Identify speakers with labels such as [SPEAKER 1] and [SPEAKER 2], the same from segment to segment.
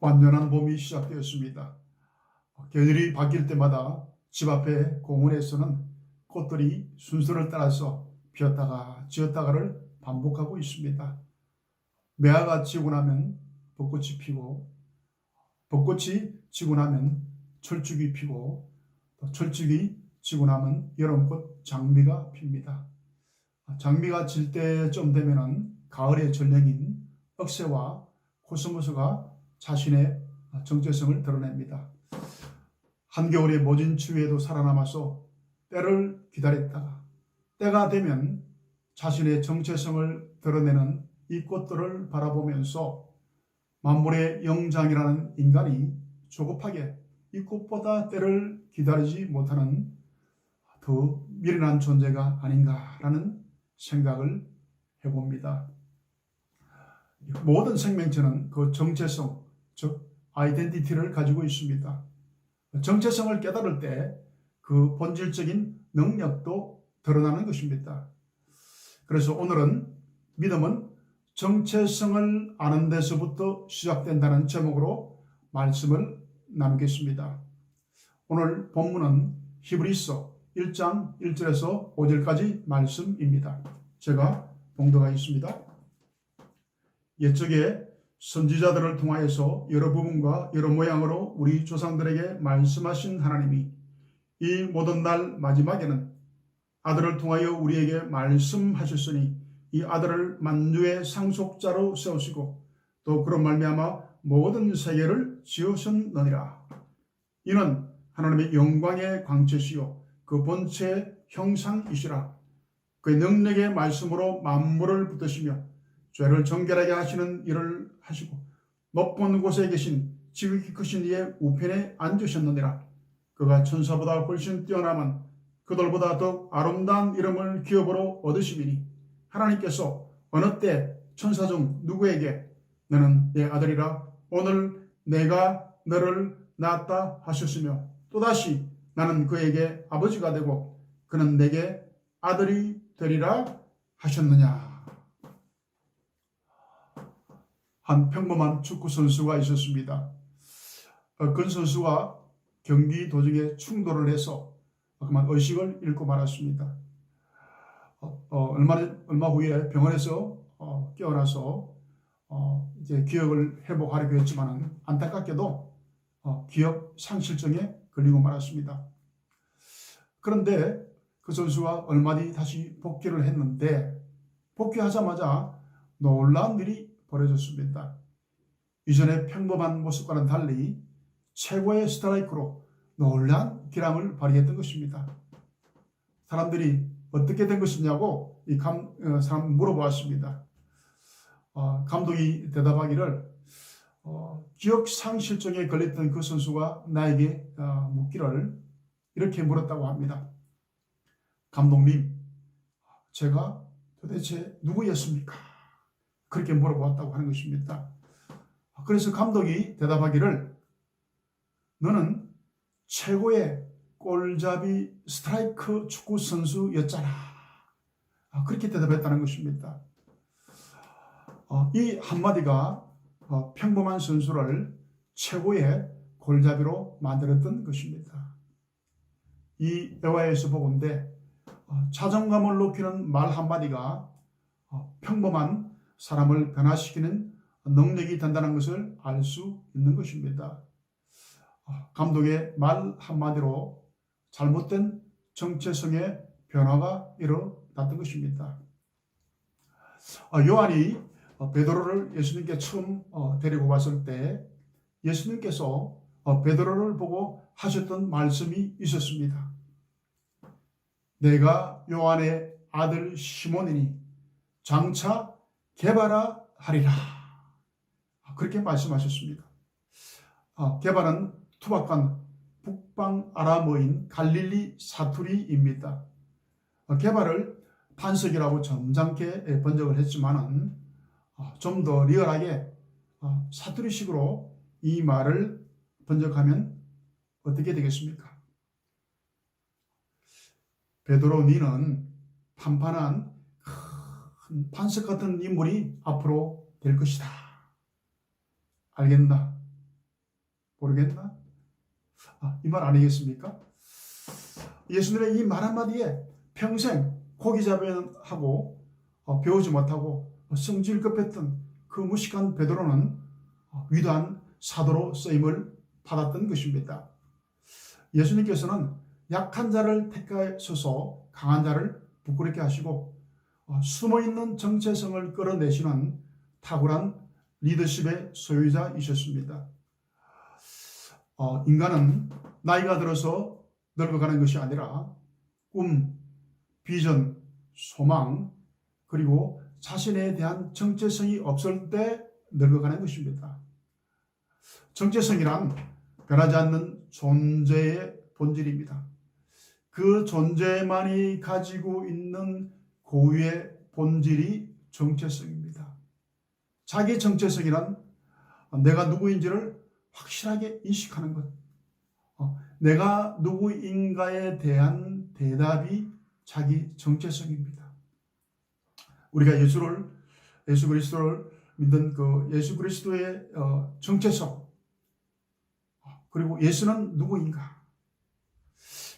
[SPEAKER 1] 완전한 봄이 시작되었습니다. 계절이 바뀔 때마다 집 앞의 공원에서는 꽃들이 순서를 따라서 피었다가 지었다가를 반복하고 있습니다. 매화가 지고 나면 벚꽃이 피고, 벚꽃이 지고 나면 철쭉이 피고, 또 철쭉이 지고 나면 여름꽃 장미가 핍니다. 장미가 질 때쯤 되면은 가을의 전령인 억새와 코스모스가 자신의 정체성을 드러냅니다. 한겨울의 모진 추위에도 살아남아서 때를 기다렸다가 때가 되면 자신의 정체성을 드러내는 이 꽃들을 바라보면서 만물의 영장이라는 인간이 조급하게 이 꽃보다 때를 기다리지 못하는 더 미련한 존재가 아닌가라는 생각을 해봅니다. 모든 생명체는 그 정체성, 즉 아이덴티티를 가지고 있습니다. 정체성을 깨달을 때 그 본질적인 능력도 드러나는 것입니다. 그래서 오늘은 믿음은 정체성을 아는 데서부터 시작된다는 제목으로 말씀을 나누겠습니다. 오늘 본문은 히브리서 1장 1절에서 5절까지 말씀입니다. 제가 봉독하겠습니다. 옛적에 선지자들을 통하여서 여러 부분과 여러 모양으로 우리 조상들에게 말씀하신 하나님이 이 모든 날 마지막에는 아들을 통하여 우리에게 말씀하셨으니 이 아들을 만주의 상속자로 세우시고 또 그런 말미암아 모든 세계를 지으셨느니라. 이는 하나님의 영광의 광채시요 그 본체의 형상이시라. 그의 능력의 말씀으로 만물을 붙드시며 죄를 정결하게 하시는 일을 하시고 높은 곳에 계신 지극히 크신 이의 우편에 앉으셨느니라. 그가 천사보다 훨씬 뛰어남은 그들보다 더욱 아름다운 이름을 기업으로 얻으심이니 하나님께서 어느 때 천사 중 누구에게 너는 내 아들이라 오늘 내가 너를 낳았다 하셨으며 또다시 나는 그에게 아버지가 되고 그는 내게 아들이 되리라 하셨느냐. 한 평범한 축구 선수가 있었습니다. 그 선수가 경기 도중에 충돌을 해서 그만 의식을 잃고 말았습니다. 얼마 후에 병원에서 깨어나서 이제 기억을 회복하려고 했지만 안타깝게도 기억 상실증에 걸리고 말았습니다. 그런데 그 선수가 얼마 뒤 다시 복귀를 했는데 복귀하자마자 놀라운 일이 벌어졌습니다. 이전의 평범한 모습과는 달리 최고의 스트라이크로 놀라운 기량을 발휘했던 것입니다. 사람들이 어떻게 된 것이냐고 사람 물어보았습니다. 감독이 대답하기를 기억 상실증에 걸렸던 그 선수가 나에게 묻기를 이렇게 물었다고 합니다. 감독님, 제가 도대체 누구였습니까? 그렇게 물어보았다고 하는 것입니다. 그래서 감독이 대답하기를 너는 최고의 골잡이 스트라이크 축구 선수였잖아. 그렇게 대답했다는 것입니다. 이 한마디가 평범한 선수를 최고의 골잡이로 만들었던 것입니다. 이 에화에서 보건대 자존감을 높이는 말 한마디가 평범한 사람을 변화시키는 능력이 된다는 것을 알 수 있는 것입니다. 감독의 말 한마디로 잘못된 정체성의 변화가 일어났던 것입니다. 요한이 베드로를 예수님께 처음 데리고 갔을 때 예수님께서 베드로를 보고 하셨던 말씀이 있었습니다. 내가 요한의 아들 시몬이니 장차 게바라 하리라. 그렇게 말씀하셨습니다. 게바는 투박한 북방 아람어인 갈릴리 사투리입니다. 게바를 반석이라고 점잖게 번역을 했지만은 좀 더 리얼하게 사투리식으로 이 말을 번역하면 어떻게 되겠습니까? 베드로 니는 판판한 큰 반석 같은 인물이 앞으로 될 것이다. 알겠나? 모르겠나? 이 말 아니겠습니까? 예수님의 이 말 한마디에 평생 고기 잡으하고 배우지 못하고 성질급했던 그 무식한 베드로는 위대한 사도로 쓰임을 받았던 것입니다. 예수님께서는 약한 자를 택하셔서 강한 자를 부끄럽게 하시고 숨어있는 정체성을 끌어내시는 탁월한 리더십의 소유자이셨습니다. 인간은 나이가 들어서 늙어가는 것이 아니라 꿈, 비전, 소망, 그리고 자신에 대한 정체성이 없을 때 늙어가는 것입니다. 정체성이란 변하지 않는 존재의 본질입니다. 그 존재만이 가지고 있는 고유의 본질이 정체성입니다. 자기 정체성이란 내가 누구인지를 확실하게 인식하는 것. 내가 누구인가에 대한 대답이 자기 정체성입니다. 우리가 예수 그리스도를 믿는 그 예수 그리스도의 정체성, 그리고 예수는 누구인가?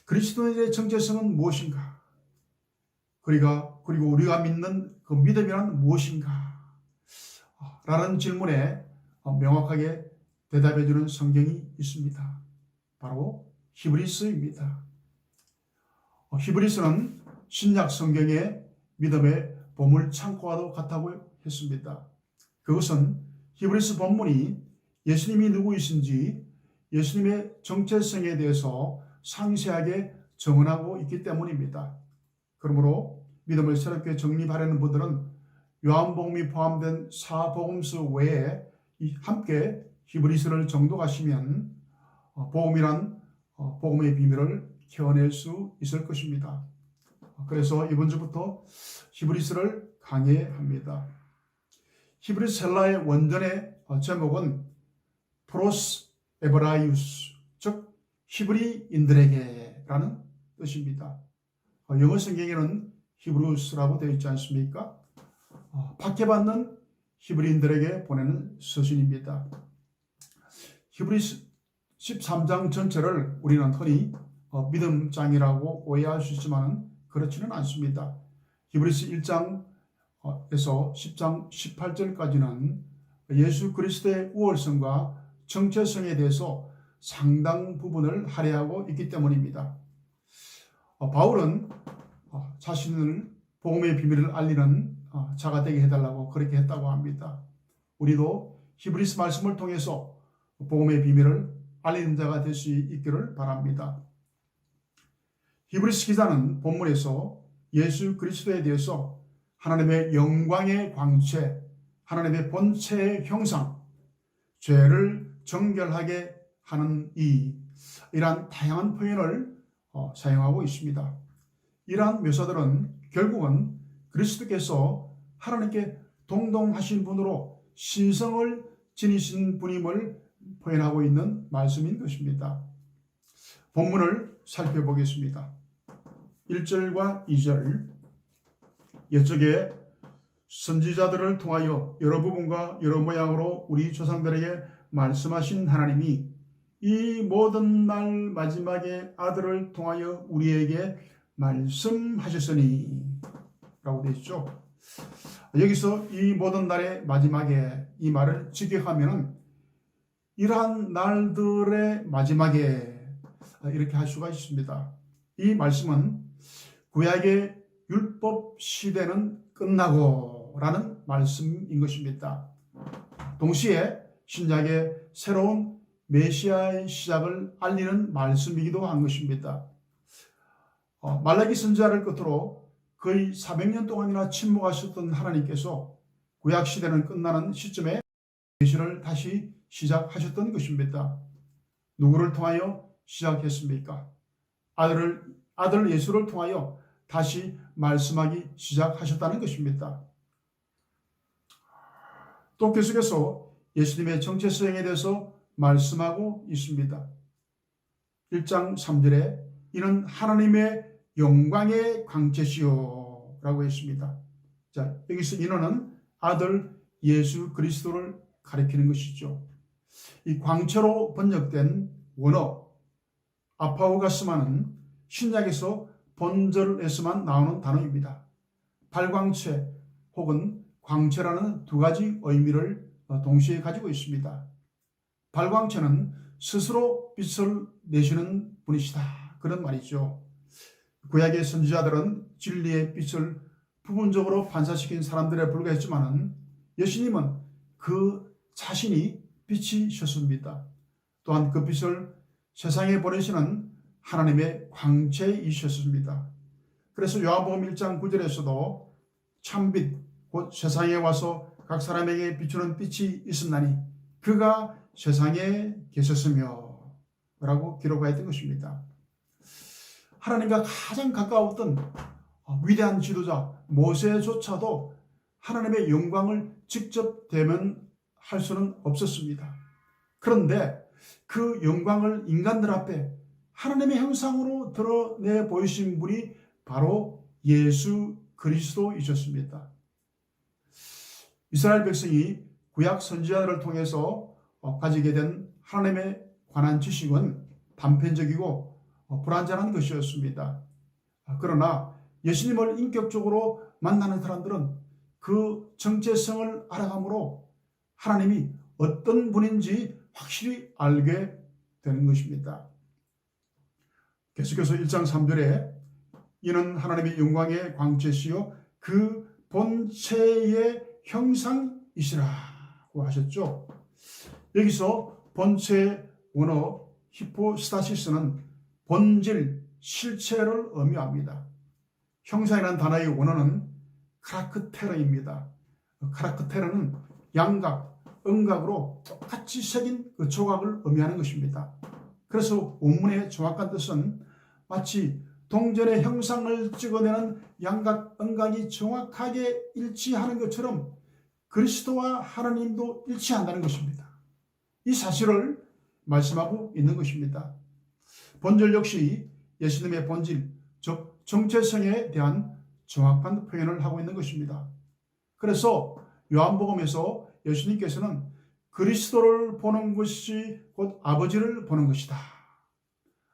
[SPEAKER 1] 그리스도의 정체성은 무엇인가? 그리고 우리가 믿는 그 믿음이란 무엇인가? 라는 질문에 명확하게 대답해 주는 성경이 있습니다. 바로 히브리서입니다. 히브리서는 신약 성경의 믿음의 보물 창고와도 같다고 했습니다. 그것은 히브리서 본문이 예수님이 누구이신지 예수님의 정체성에 대해서 상세하게 정언하고 있기 때문입니다. 그러므로 믿음을 새롭게 정립하려는 분들은 요한복음이 포함된 사복음서 외에 함께 히브리서를 정독하시면 복음이란 복음의 비밀을 캐어낼 수 있을 것입니다. 그래서 이번 주부터 히브리서를 강의합니다. 히브리서 헬라의 원전의 제목은 프로스 에브라이우스, 즉 히브리인들에게라는 뜻입니다. 영어 성경에는 히브루스라고 되어 있지 않습니까? 박해받는 히브리인들에게 보내는 서신입니다. 히브리서 13장 전체를 우리는 흔히 믿음장이라고 오해할 수 있지만 그렇지는 않습니다. 히브리서 1장에서 10장 18절까지는 예수 그리스도의 우월성과 정체성에 대해서 상당 부분을 할애하고 있기 때문입니다. 바울은 자신을 복음의 비밀을 알리는 자가 되게 해달라고 그렇게 했다고 합니다. 우리도 히브리서 말씀을 통해서 복음의 비밀을 알리는 자가 될 수 있기를 바랍니다. 히브리서 기자는 본문에서 예수 그리스도에 대해서 하나님의 영광의 광채, 하나님의 본체의 형상, 죄를 정결하게 하는 이러한 다양한 표현을 사용하고 있습니다. 이러한 묘사들은 결국은 그리스도께서 하나님께 동등하신 분으로 신성을 지니신 분임을 표현하고 있는 말씀인 것입니다. 본문을 살펴보겠습니다. 1절과 2절, 옛적에 선지자들을 통하여 여러 부분과 여러 모양으로 우리 조상들에게 말씀하신 하나님이 이 모든 날 마지막에 아들을 통하여 우리에게 말씀하셨으니 라고 되어 있죠. 여기서 이 모든 날의 마지막에 이 말을 직역하면 이러한 날들의 마지막에 이렇게 할 수가 있습니다. 이 말씀은 구약의 율법 시대는 끝나고 라는 말씀인 것입니다. 동시에 신약의 새로운 메시아의 시작을 알리는 말씀이기도 한 것입니다. 말라기 선지자를 끝으로 거의 400년 동안이나 침묵하셨던 하나님께서 구약 시대는 끝나는 시점에 계시를 다시 시작하셨던 것입니다. 누구를 통하여 시작했습니까? 아들 예수를 통하여 다시 말씀하기 시작하셨다는 것입니다. 또 계속해서 예수님의 정체성에 대해서 말씀하고 있습니다. 1장 3절에 이는 하나님의 영광의 광채시요 라고 했습니다. 자, 여기서 인어는 아들 예수 그리스도를 가리키는 것이죠. 이 광채로 번역된 원어 아파우가스마는 신약에서 본절에서만 나오는 단어입니다. 발광체 혹은 광채라는 두 가지 의미를 동시에 가지고 있습니다. 발광체는 스스로 빛을 내시는 분이시다, 그런 말이죠. 구약의 선지자들은 진리의 빛을 부분적으로 반사시킨 사람들에 불과했지만 예수님은 그 자신이 빛이셨습니다. 또한 그 빛을 세상에 보내시는 하나님의 광채이셨습니다. 그래서 요한복음 1장 9절에서도 참빛 곧 세상에 와서 각 사람에게 비추는 빛이 있었나니 그가 세상에 계셨으며 라고 기록하였던 것입니다. 하나님과 가장 가까웠던 위대한 지도자 모세조차도 하나님의 영광을 직접 대면할 수는 없었습니다. 그런데 그 영광을 인간들 앞에 하나님의 형상으로 드러내 보이신 분이 바로 예수 그리스도이셨습니다. 이스라엘 백성이 구약 선지자들을 통해서 가지게 된 하나님에 관한 지식은 단편적이고 불완전한 것이었습니다. 그러나 예수님을 인격적으로 만나는 사람들은 그 정체성을 알아감으로 하나님이 어떤 분인지 확실히 알게 되는 것입니다. 계속해서 1장 3절에 이는 하나님의 영광의 광채시요 그 본체의 형상이시라고 하셨죠. 여기서 본체 원어 히포스타시스는 본질, 실체를 의미합니다. 형상이라는 단어의 원어는 카라크테르입니다. 카라크테르는 양각, 음각으로 똑같이 새긴 그 조각을 의미하는 것입니다. 그래서 원문의 정확한 뜻은 마치 동전의 형상을 찍어내는 양각, 음각이 정확하게 일치하는 것처럼 그리스도와 하나님도 일치한다는 것입니다. 이 사실을 말씀하고 있는 것입니다. 본질 역시 예수님의 본질, 즉 정체성에 대한 정확한 표현을 하고 있는 것입니다. 그래서 요한복음에서 예수님께서는 그리스도를 보는 것이 곧 아버지를 보는 것이다.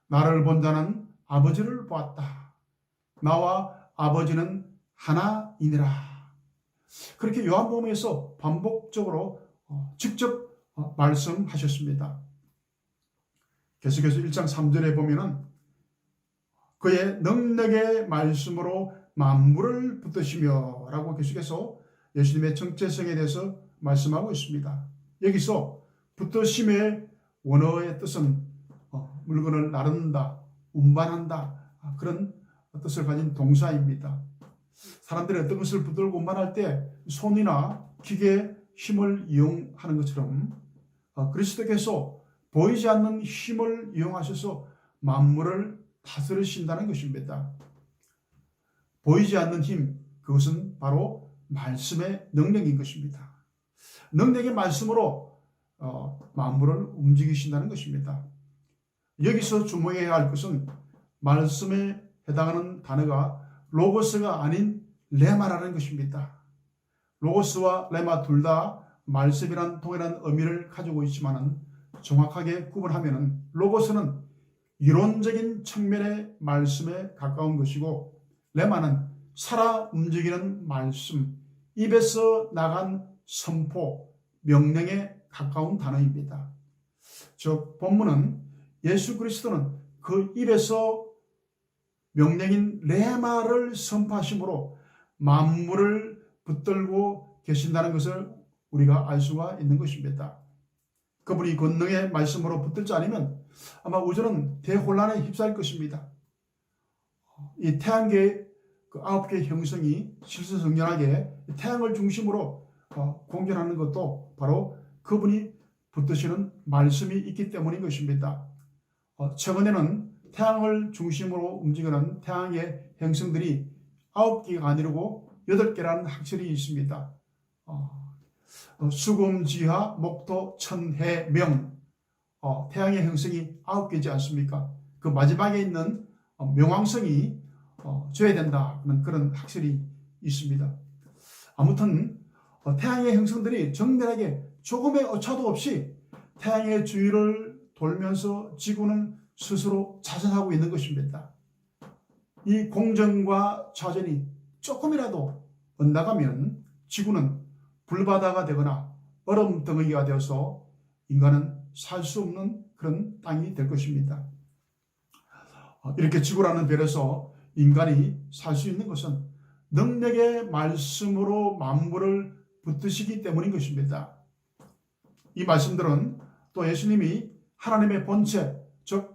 [SPEAKER 1] 나를 본 자는 아버지를 보았다. 나와 아버지는 하나이니라. 그렇게 요한복음에서 반복적으로 직접 말씀하셨습니다. 계속해서 1장 3절에 보면은 그의 능력의 말씀으로 만물을 붙드시며 라고 계속해서 예수님의 정체성에 대해서 말씀하고 있습니다. 여기서 붙드심의 원어의 뜻은 물건을 나른다, 운반한다, 그런 뜻을 가진 동사입니다. 사람들이 어떤 것을 붙들고 운반할 때 손이나 기계의 힘을 이용하는 것처럼 그리스도께서 보이지 않는 힘을 이용하셔서 만물을 다스리신다는 것입니다. 보이지 않는 힘, 그것은 바로 말씀의 능력인 것입니다. 능력의 말씀으로 만물을 움직이신다는 것입니다. 여기서 주목해야 할 것은 말씀에 해당하는 단어가 로고스가 아닌 레마라는 것입니다. 로고스와 레마 둘 다 말씀이란 동일한 의미를 가지고 있지만 정확하게 구분하면 로고스는 이론적인 측면의 말씀에 가까운 것이고 레마는 살아 움직이는 말씀, 입에서 나간 선포, 명령에 가까운 단어입니다. 즉 본문은 예수 그리스도는 그 입에서 명령인 레마를 선포하심으로 만물을 붙들고 계신다는 것을 우리가 알 수가 있는 것입니다. 그분이 권능의 말씀으로 붙들지 않으면 아마 우주는 대혼란에 휩싸일 것입니다. 이 태양계의 그 9개의 형성이 실수성연하게 태양을 중심으로 공존하는 것도 바로 그분이 붙드시는 말씀이 있기 때문인 것입니다. 최근에는 태양을 중심으로 움직이는 태양의 행성들이 9개가 아니고 8개라는 학설이 있습니다. 수금, 지하, 목토, 천, 해, 명, 태양의 행성이 9개지 않습니까? 그 마지막에 있는 명왕성이 져야 된다는 그런 학설이 있습니다. 아무튼 태양의 행성들이 정밀하게 조금의 오차도 없이 태양의 주위를 돌면서 지구는 스스로 자전하고 있는 것입니다. 이 공전과 자전이 조금이라도 엇나가면 지구는 불바다가 되거나 얼음 덩어리가 되어서 인간은 살 수 없는 그런 땅이 될 것입니다. 이렇게 지구라는 별에서 인간이 살 수 있는 것은 능력의 말씀으로 만물을 붙드시기 때문인 것입니다. 이 말씀들은 또 예수님이 하나님의 본체, 즉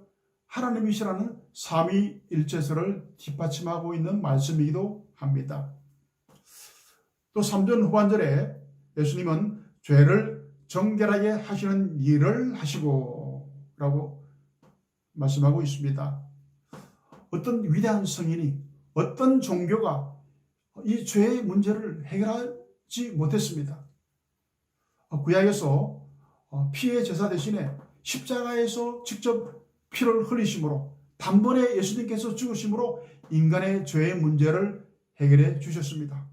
[SPEAKER 1] 하나님이시라는 삼위일체설을 뒷받침하고 있는 말씀이기도 합니다. 또 3전 후반절에 예수님은 죄를 정결하게 하시는 일을 하시고 라고 말씀하고 있습니다. 어떤 위대한 성인이, 어떤 종교가 이 죄의 문제를 해결하지 못했습니다. 구약에서 피의 제사 대신에 십자가에서 직접 피를 흘리심으로 단번에 예수님께서 죽으심으로 인간의 죄의 문제를 해결해 주셨습니다.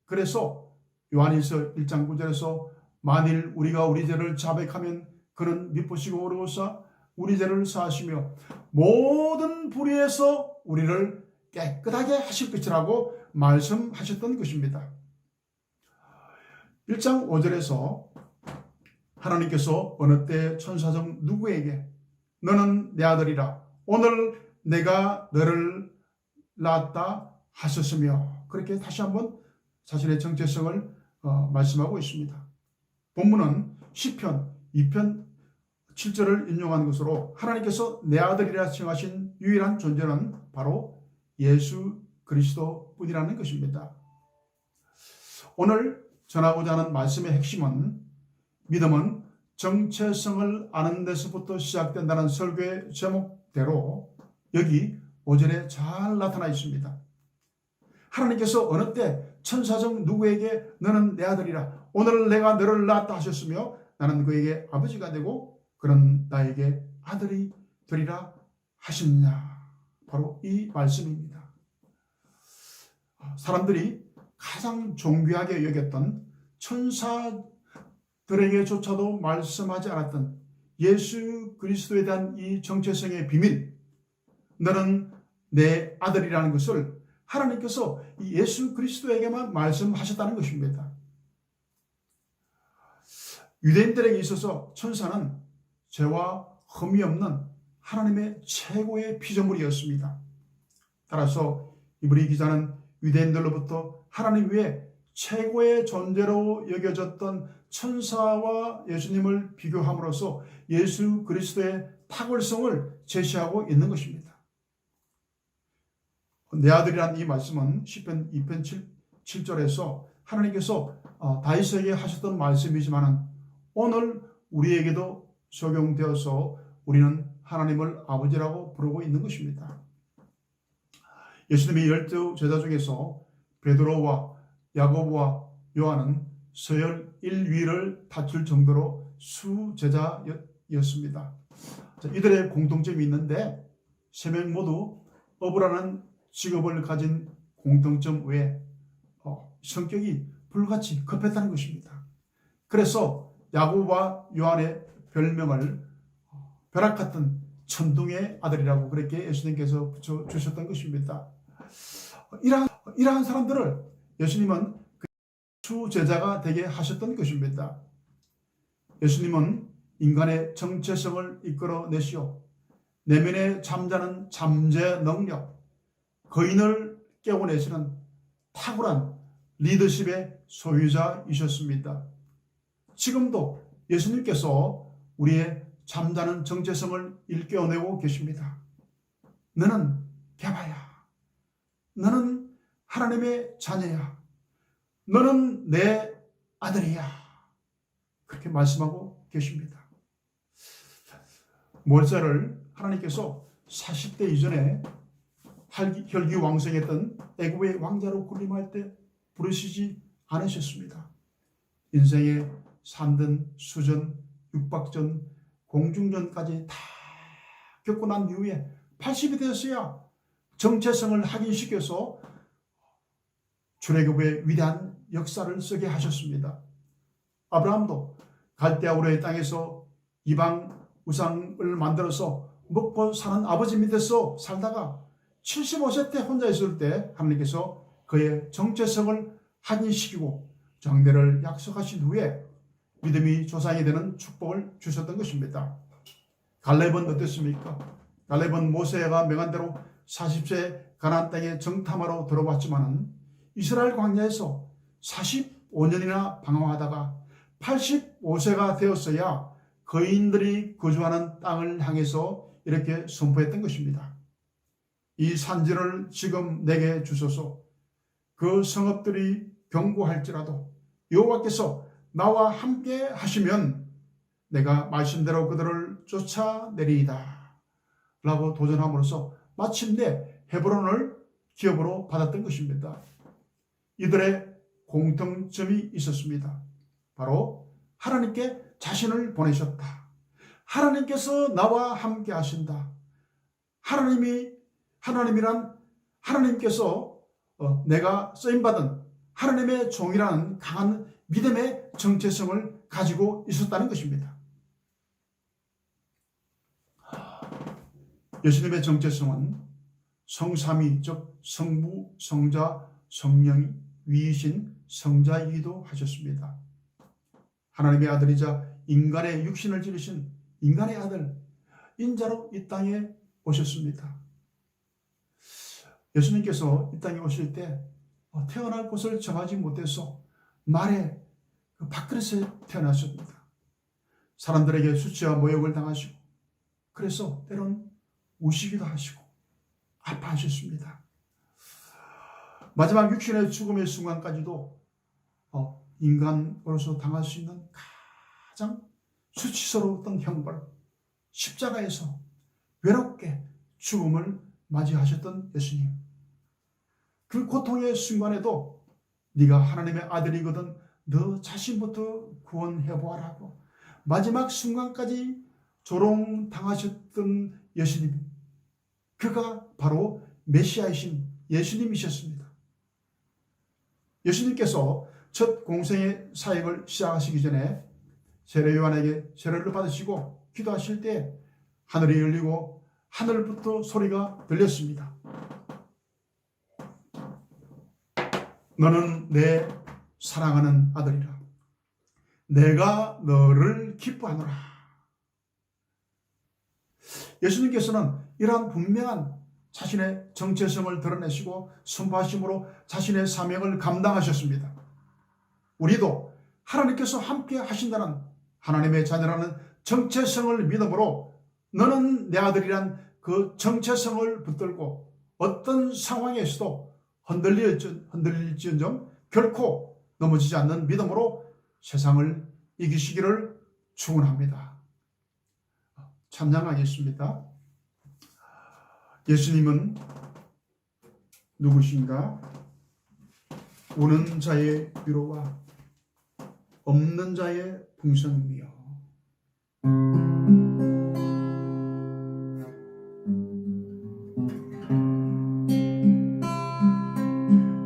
[SPEAKER 1] 그래서 요한일서 1장 9절에서 만일 우리가 우리 죄를 자백하면 그는 미쁘시고 어려우사 우리 죄를 사하시며 모든 불의에서 우리를 깨끗하게 하실 것이라고 말씀하셨던 것입니다. 1장 5절에서 하나님께서 어느 때 천사 중 누구에게 너는 내 아들이라 오늘 내가 너를 낳았다 하셨으며 그렇게 다시 한번 자신의 정체성을 말씀하고 있습니다. 본문은 시편 2편 7절을 인용한 것으로 하나님께서 내 아들이라 칭하신 유일한 존재는 바로 예수 그리스도뿐이라는 것입니다. 오늘 전하고자 하는 말씀의 핵심은 믿음은 정체성을 아는 데서부터 시작된다는 설교의 제목대로 여기 5절에 잘 나타나 있습니다. 하나님께서 어느 때 천사 중 누구에게 너는 내 아들이라 오늘 내가 너를 낳았다 하셨으며 나는 그에게 아버지가 되고 그는 나에게 아들이 되리라 하셨느냐. 바로 이 말씀입니다. 사람들이 가장 존귀하게 여겼던 천사들에게조차도 말씀하지 않았던 예수 그리스도에 대한 이 정체성의 비밀, 너는 내 아들이라는 것을 하나님께서 이 예수 그리스도에게만 말씀하셨다는 것입니다. 유대인들에게 있어서 천사는 죄와 흠이 없는 하나님의 최고의 피조물이었습니다. 따라서 이브리 기자는 유대인들로부터 하나님 외에 최고의 존재로 여겨졌던 천사와 예수님을 비교함으로써 예수 그리스도의 탁월성을 제시하고 있는 것입니다. 내 아들이란 이 말씀은 시편 2편 7절에서 하나님께서 다윗에게 하셨던 말씀이지만 오늘 우리에게도 적용되어서 우리는 하나님을 아버지라고 부르고 있는 것입니다. 예수님의 12제자 중에서 베드로와 야고보와 요한은 서열 1위를 다툴 정도로 수제자였습니다. 이들의 공통점이 있는데 세 명 모두 어부라는 직업을 가진 공통점 외에 성격이 불같이 급했다는 것입니다. 그래서 야고보와 요한의 별명을 벼락 같은 천둥의 아들이라고 그렇게 예수님께서 붙여주셨던 것입니다. 이러한 사람들을 예수님은 수제자가 되게 하셨던 것입니다. 예수님은 인간의 정체성을 이끌어내시오 내면에 잠자는 잠재 능력, 거인을 깨워내시는 탁월한 리더십의 소유자이셨습니다. 지금도 예수님께서 우리의 잠자는 정체성을 일깨워내고 계십니다. 너는 개바야. 너는 하나님의 자녀야. 너는 내 아들이야. 그렇게 말씀하고 계십니다. 모세를 하나님께서 40대 이전에 혈기왕성했던 애굽의 왕자로 군림할 때 부르시지 않으셨습니다. 인생의 산전, 수전, 육박전, 공중전까지 다 겪고 난 이후에 80이 되었어야 정체성을 확인시켜서 출애굽의 위대한 역사를 쓰게 하셨습니다. 아브라함도 갈대아 우르의 땅에서 이방 우상을 만들어서 먹고 사는 아버지 밑에서 살다가 75세 때 혼자 있을 때 하나님께서 그의 정체성을 확인시키고 장래를 약속하신 후에 믿음이 조상이 되는 축복을 주셨던 것입니다. 갈렙은 어땠습니까? 갈렙은 모세가 명한 대로 40세 가나안 땅에 정탐하러 들어왔지만 이스라엘 광야에서 45년이나 방황하다가 85세가 되었어야 거인들이 거주하는 땅을 향해서 이렇게 선포했던 것입니다. 이 산지를 지금 내게 주소서. 그 성읍들이 견고할지라도 여호와께서 나와 함께 하시면 내가 말씀대로 그들을 쫓아내리이다 라고 도전함으로써 마침내 헤브론을 기업으로 받았던 것입니다. 이들의 공통점이 있었습니다. 바로 하나님께 자신을 보내셨다. 하나님께서 나와 함께 하신다. 하나님이란 하나님께서 내가 쓰임받은 하나님의 종이라는 강한 믿음의 정체성을 가지고 있었다는 것입니다. 예수님의 정체성은 성삼위, 즉 성부, 성자, 성령이 위이신 성자이기도 하셨습니다. 하나님의 아들이자 인간의 육신을 지르신 인간의 아들, 인자로 이 땅에 오셨습니다. 예수님께서 이 땅에 오실 때 태어날 곳을 정하지 못해서 말의 그 밥그릇에 태어나셨습니다. 사람들에게 수치와 모욕을 당하시고 그래서 때론 우시기도 하시고 아파하셨습니다. 마지막 육신의 죽음의 순간까지도 인간으로서 당할 수 있는 가장 수치스러웠던 형벌, 십자가에서 외롭게 죽음을 맞이하셨던 예수님. 그 고통의 순간에도 네가 하나님의 아들이거든 너 자신부터 구원해보아라고 마지막 순간까지 조롱당하셨던 예수님. 그가 바로 메시아이신 예수님이셨습니다. 예수님께서 첫 공생의 사역을 시작하시기 전에 세례 요한에게 세례를 받으시고 기도하실 때 하늘이 열리고 하늘부터 소리가 들렸습니다. 너는 내 사랑하는 아들이라. 내가 너를 기뻐하노라. 예수님께서는 이러한 분명한 자신의 정체성을 드러내시고 선포하심으로 자신의 사명을 감당하셨습니다. 우리도 하나님께서 함께 하신다는 하나님의 자녀라는 정체성을 믿음으로 너는 내 아들이란 그 정체성을 붙들고 어떤 상황에서도 흔들릴지언정 결코 넘어지지 않는 믿음으로 세상을 이기시기를 축원합니다. 찬양하겠습니다. 예수님은 누구신가? 오는 자의 위로와 없는 자의 풍성이며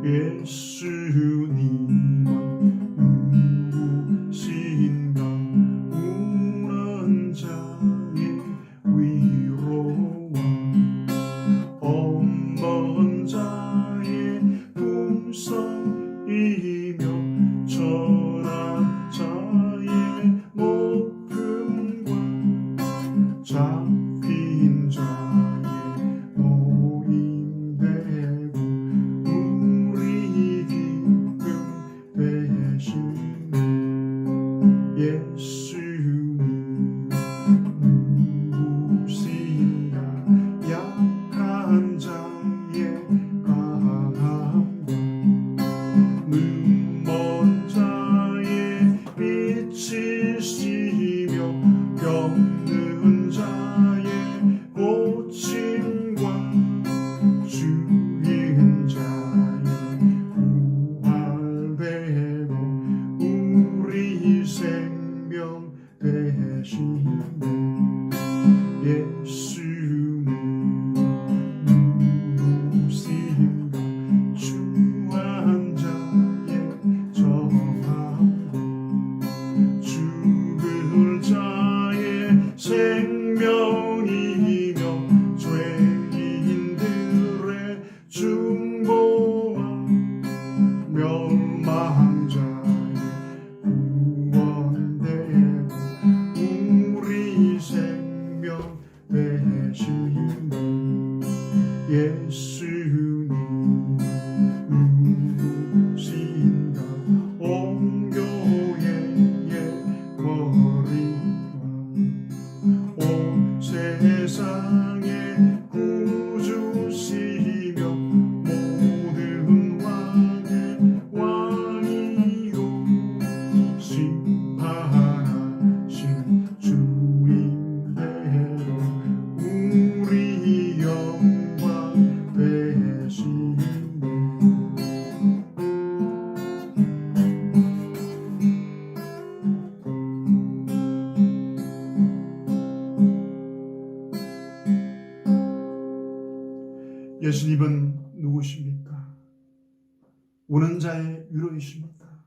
[SPEAKER 1] 예수님은 누구신가? 우는 자의 위로와 없는 자의 풍성이며 천한 자의 높음과 잡힌 자의 노임되고 우리 기쁨 되시네. 예수님 누구신가? 약한 자의 강함과 눈먼 자의 빛이시며 병든 자의 고침과 죽인 자의 부활되고 우리 생명 되시네. 예수님 누구신가? 추한 자의 정함과 죽을 자의 예수님은 누구십니까? 우는 자의 위로이십니다.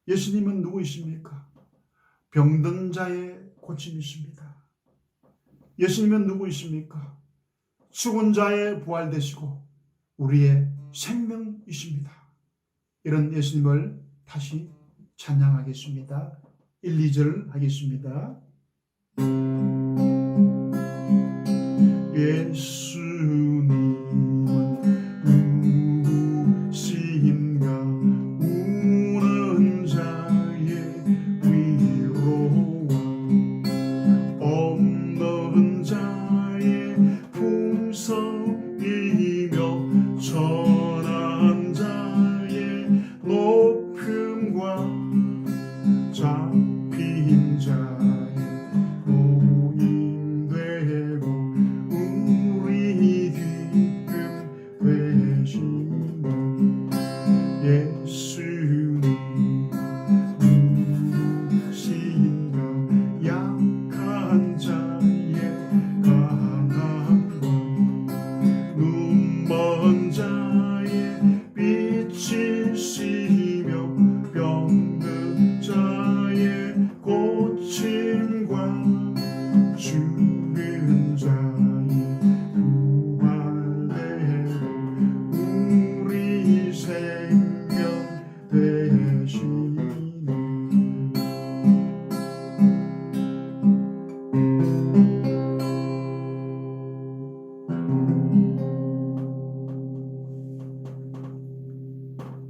[SPEAKER 1] 예수님은 누구이십니까? 병든 자의 고침이십니다. 예수님은 누구이십니까? 죽은 자의 부활되시고 우리의 생명이십니다. 이런 예수님을 다시 찬양하겠습니다. 1, 2절 하겠습니다. 예수님은 누구신가? 우는 자의 위로와 없는 자의 풍성이며 전한 자의 높음과 잡힌 자의 노임되고 우리 기쁨 되시니 예수님 누구신가? 약한 자의 강함과 눈먼 자의 빛이시며 병든 자의 고침과 죽은 자의 부활되고 우리 생명 되시니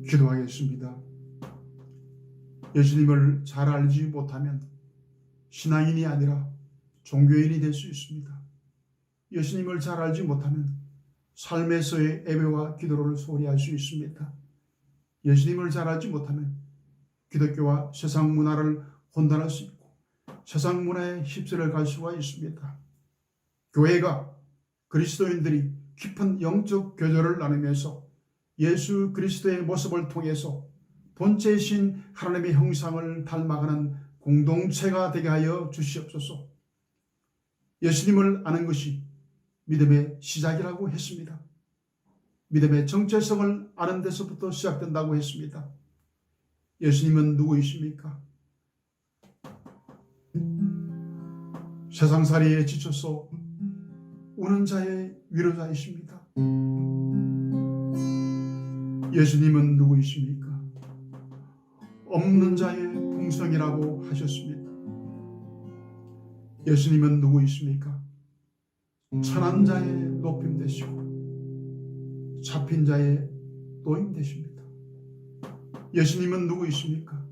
[SPEAKER 1] 기도하겠습니다. 예수님을 잘 알지 못하면 신앙인이 아니라 종교인이 될 수 있습니다. 예수님을 잘 알지 못하면 삶에서의 예배와 기도를 소홀히 할 수 있습니다. 예수님을 잘 알지 못하면 기독교와 세상 문화를 혼돈할 수 있고 세상 문화에 휩쓸려 갈 수가 있습니다. 교회가 그리스도인들이 깊은 영적 교제를 나누면서 예수 그리스도의 모습을 통해서 본체이신 하나님의 형상을 닮아가는 공동체가 되게 하여 주시옵소서. 예수님을 아는 것이 믿음의 시작이라고 했습니다. 믿음의 정체성을 아는 데서부터 시작된다고 했습니다. 예수님은 누구이십니까? 세상살이에 지쳐서 우는 자의 위로자이십니다. 예수님은 누구이십니까? 없는 자의 풍성이라고 하셨습니다. 예수님은 누구이십니까? 천한 자의 높임 되시고 잡힌 자의 노임 되십니다. 예수님은 누구이십니까?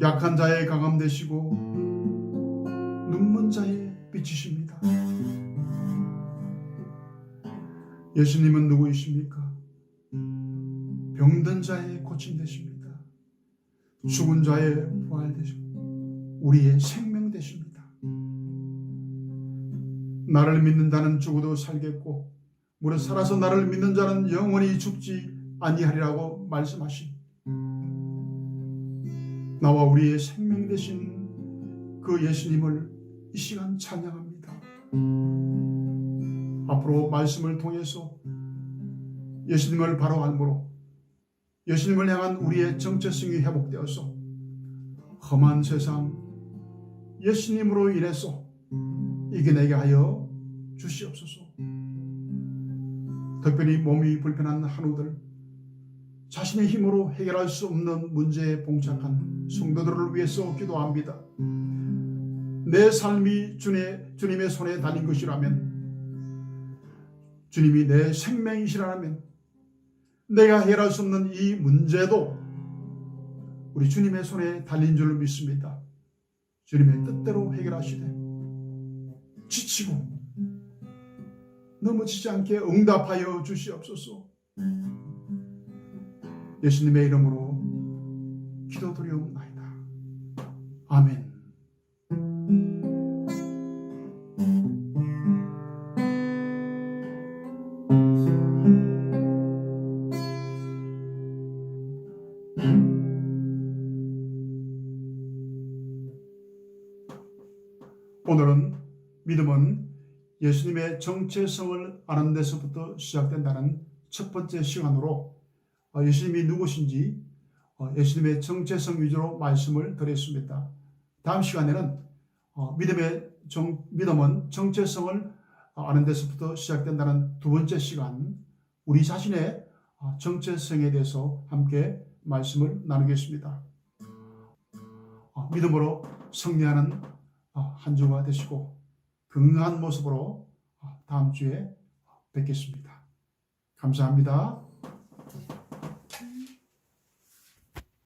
[SPEAKER 1] 약한 자의 강함 되시고 눈먼 자의 빛이십니다. 예수님은 누구이십니까? 병든 자의 고침 되십니다. 죽은 자의 부활 되시고 우리의 생명 되십니다. 나를 믿는 자는 죽어도 살겠고 무릇 살아서 나를 믿는 자는 영원히 죽지 아니하리라고 말씀하신 나와 우리의 생명 되신 그 예수님을 이 시간 찬양합니다. 앞으로 말씀을 통해서 예수님을 바로 알므로 예수님을 향한 우리의 정체성이 회복되어서 험한 세상 예수님으로 인해서 이겨내게 하여 주시옵소서. 특별히 몸이 불편한 한우들, 자신의 힘으로 해결할 수 없는 문제에 봉착한 성도들을 위해서 기도합니다. 내 삶이 주님의 손에 달린 것이라면, 주님이 내 생명이시라면 내가 해결할 수 없는 이 문제도 우리 주님의 손에 달린 줄 믿습니다. 주님의 뜻대로 해결하시되 지치고 넘어지지 않게 응답하여 주시옵소서. 예수님의 이름으로 기도드리옵나이다. 아멘. 오늘은 믿음은 예수님의 정체성을 아는 데서부터 시작된다는 첫 번째 시간으로 예수님이 누구신지 예수님의 정체성 위주로 말씀을 드렸습니다. 다음 시간에는 믿음은 정체성을 아는 데서부터 시작된다는 두 번째 시간, 우리 자신의 정체성에 대해서 함께 말씀을 나누겠습니다. 믿음으로 승리하는 한 주가 되시고 건강한 모습으로 다음 주에 뵙겠습니다. 감사합니다.